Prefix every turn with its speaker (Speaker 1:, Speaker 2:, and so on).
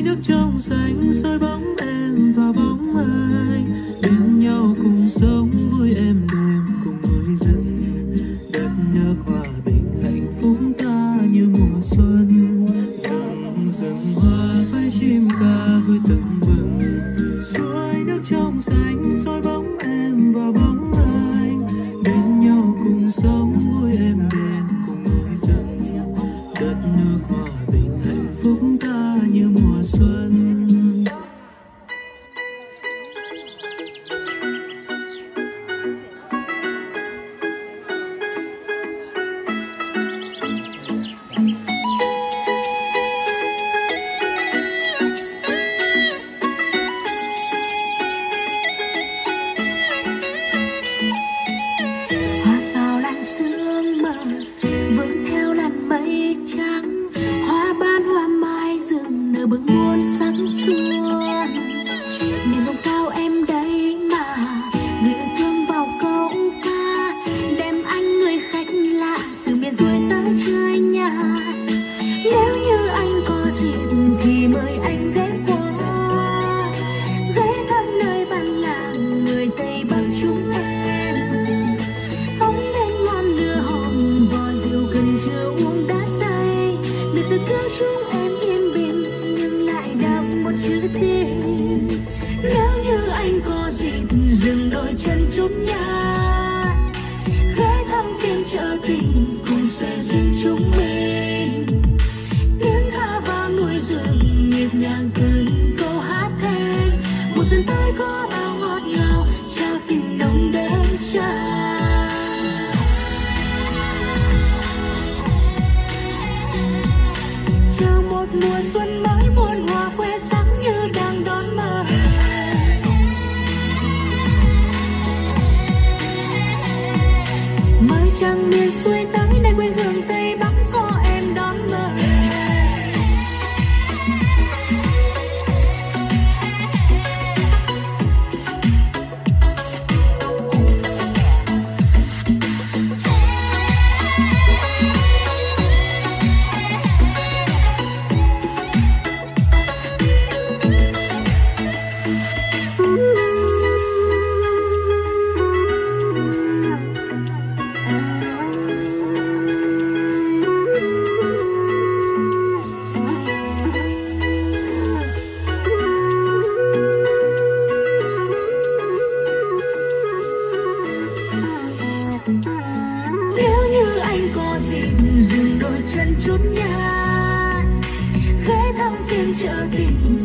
Speaker 1: nước trong xanh soi bóng em và bóng anh, bên nhau cùng sống vui êm đềm cùng núi rừng. Đất nước hòa bình hạnh phúc ta như mùa xuân, rừng rừng hoa với chim ca vui tưng bừng. Suối nước trong xanh soi bóng em và bóng anh, bên nhau cùng sống vui êm đềm cùng núi rừng. Đất nước hòa bình hạnh phúc ta như mùa xuân.
Speaker 2: Hoa vào làn sương mờ, vương theo làn mây trắng, hoa ban hoa mai rừng nở bừng muôn sắc xuân. Miền vùng cao em đây mà gửi yêu thương vào câu ca, đem anh người khách lạ từ miền xuôi tới chơi nhà. Nếu như anh có dịp thì mời anh ghé qua, ghé thăm nơi bản làng người Tây Bắc chúng em. Bóng đêm ngon lửa hòm, vò rượu cần chưa uống đã say, để giờ cứ chúng em yên bình nhưng lại đậm một chữ tình. Nếu như anh có dịp dừng đôi chân chút nhà, ghé thăm phiên chợ tình cùng xây dựng chúng mình. Tiếng ca vang núi rừng nhịp nhàng cơn câu hát then, một dần tới có bao ngọt ngào trao tình nồng đêm tràn. Chào một mùa xuân mới muôn hoa khoe sắc như đang đón mời. Mời chàng miền xuôi tới nơi quê hương Tây Bắc có em đón mời. Nếu như anh có dịp dừng đôi chân chút nhà, ghé thăm phiên chợ tình